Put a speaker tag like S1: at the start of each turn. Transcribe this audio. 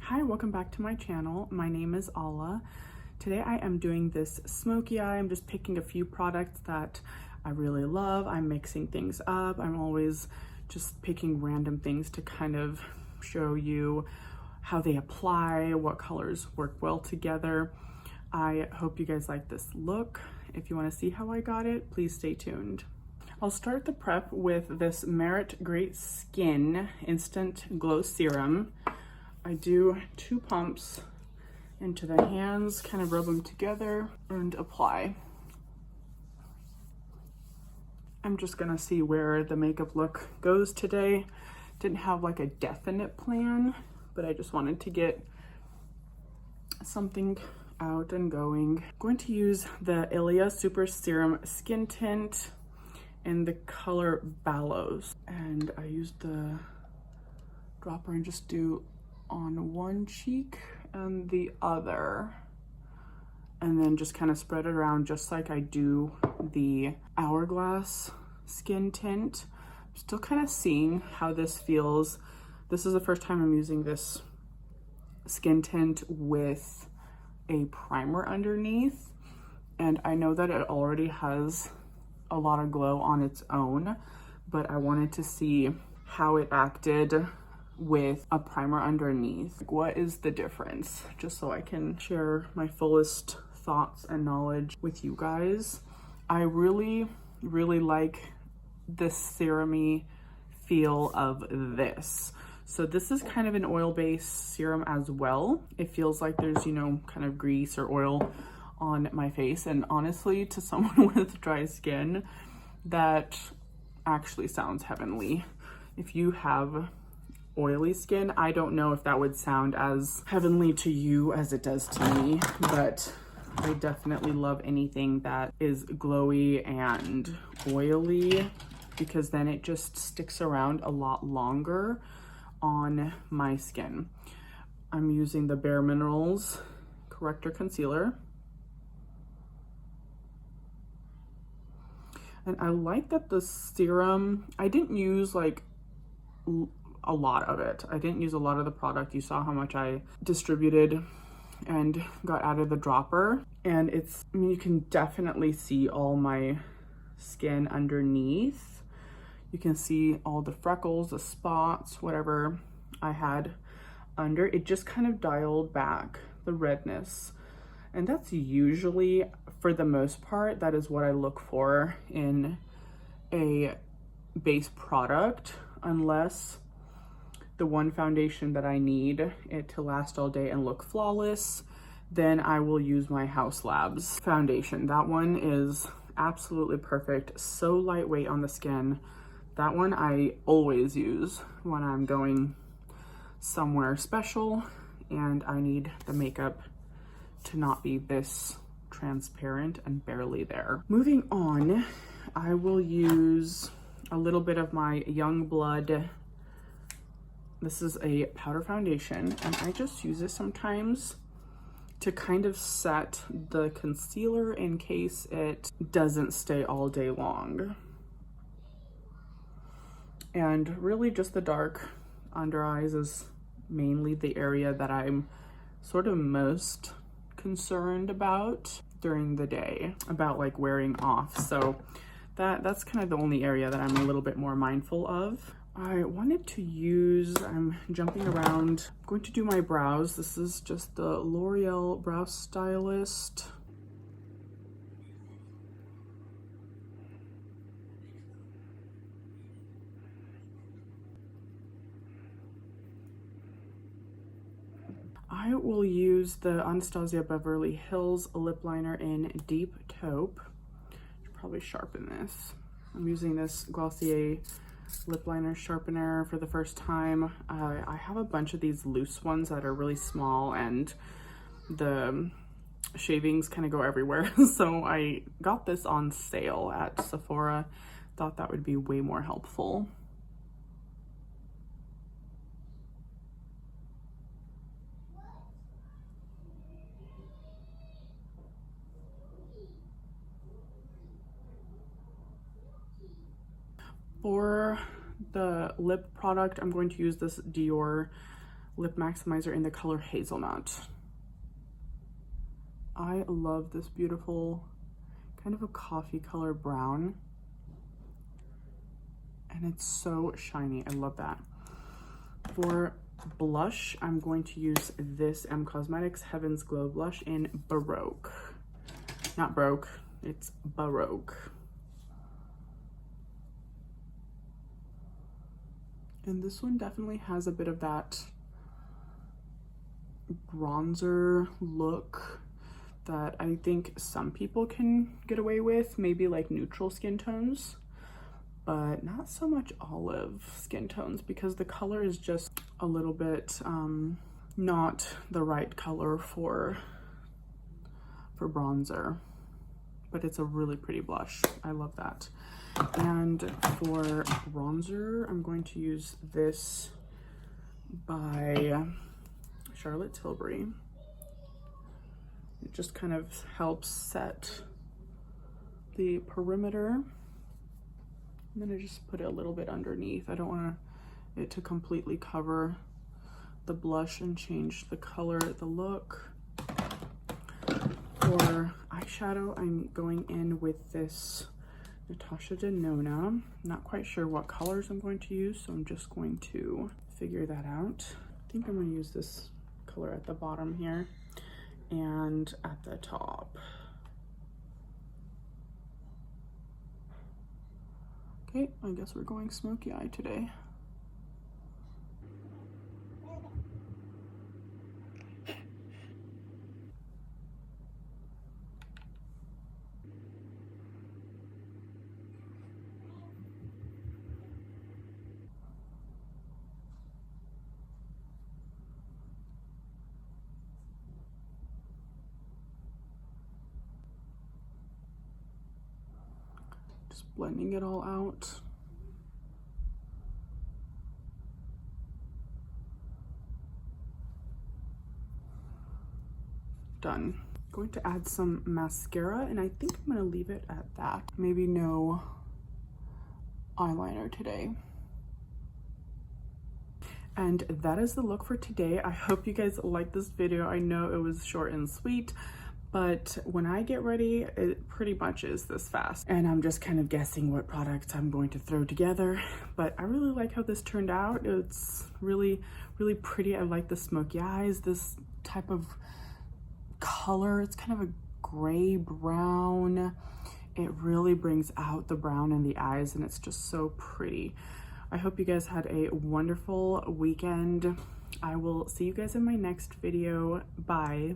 S1: Hi, welcome back to my channel. My name is Ala. Today I am doing this smoky eye. I'm just picking a few products that I really love. I'm mixing things up. I'm always just picking random things to kind of show you how they apply, what colors work well together. I hope you guys like this look. If you want to see how I got it, please stay tuned. I'll start the prep with this Merit Great Skin Instant Glow Serum. I do 2 pumps into the hands, kind of rub them together and apply. I'm just gonna see where the makeup look goes today. Didn't have like a definite plan, but I just wanted to get something out and going. I'm going to use the Ilia Super Serum Skin Tint in the color Balos. And I used the dropper and just do on one cheek and the other, and then just kind of spread it around just like I do the Hourglass skin tint. I'm still kind of seeing how this feels. This is the first time I'm using this skin tint with a primer underneath, and I know that it already has a lot of glow on its own, but I wanted to see how it acted with a primer underneath. Like, what is the difference? Just so I can share my fullest thoughts and knowledge with you guys. I really like the serum-y feel of this. So this is kind of an oil-based serum as well. It feels like there's, you know, kind of grease or oil on my face, and honestly, to someone with dry skin, that actually sounds heavenly. If you have oily skin, I don't know if that would sound as heavenly to you as it does to me, but I definitely love anything that is glowy and oily, because then it just sticks around a lot longer on my skin. I'm using the Bareminerals Corrector Concealer. And I like that the serum, I didn't use like a lot of it. I didn't use a lot of the product. You saw how much I distributed and got out of the dropper. And it's, I mean, you can definitely see all my skin underneath. You can see all the freckles, the spots, whatever I had under. It just kind of dialed back the redness. And that's usually, for the most part, that is what I look for in a base product, unless the one foundation that I need it to last all day and look flawless, then I will use my Haus Labs foundation. That one is absolutely perfect, so lightweight on the skin. That one I always use when I'm going somewhere special and I need the makeup to not be this transparent and barely there. Moving on, I will use a little bit of my Youngblood. This is a powder foundation, and I just use it sometimes to kind of set the concealer in case it doesn't stay all day long. And really just the dark under eyes is mainly the area that I'm sort of most concerned about during the day, about like wearing off. So that's kind of the only area that I'm a little bit more mindful of. I wanted to use, I'm jumping around, I'm going to do my brows. This is just the L'Oreal Brow Stylist. I will use the Anastasia Beverly Hills lip liner in Deep Taupe. Should probably sharpen this. I'm using this Glossier lip liner sharpener for the first time. I have a bunch of these loose ones that are really small and the shavings kind of go everywhere. So I got this on sale at Sephora. Thought that would be way more helpful. For the lip product, I'm going to use this Dior Lip Maximizer in the color Hazelnut. I love this beautiful kind of a coffee color brown. And it's so shiny. I love that. For blush, I'm going to use this M Cosmetics Heaven's Glow blush in Baroque. Not Broke, it's Baroque. And this one definitely has a bit of that bronzer look that I think some people can get away with, maybe like neutral skin tones, but not so much olive skin tones because the color is just a little bit not the right color for bronzer, but it's a really pretty blush. I love that. And for bronzer, I'm going to use this by Charlotte Tilbury. It just kind of helps set the perimeter. And then I just put it a little bit underneath. I don't want it to completely cover the blush and change the color, the look. For eyeshadow, I'm going in with this Natasha Denona. Not quite sure what colors I'm going to use, so I'm just going to figure that out. I think I'm going to use this color at the bottom here and at the top. Okay, I guess we're going smoky eye today. Just blending it all out. Done. Going to add some mascara, and I think I'm going to leave it at that. Maybe no eyeliner today. And that is the look for today. I hope you guys liked this video. I know it was short and sweet, but when I get ready, it pretty much is this fast. And I'm just kind of guessing what products I'm going to throw together. But I really like how this turned out. It's really, really pretty. I like the smoky eyes, this type of color. It's kind of a gray brown. It really brings out the brown in the eyes, and it's just so pretty. I hope you guys had a wonderful weekend. I will see you guys in my next video. Bye.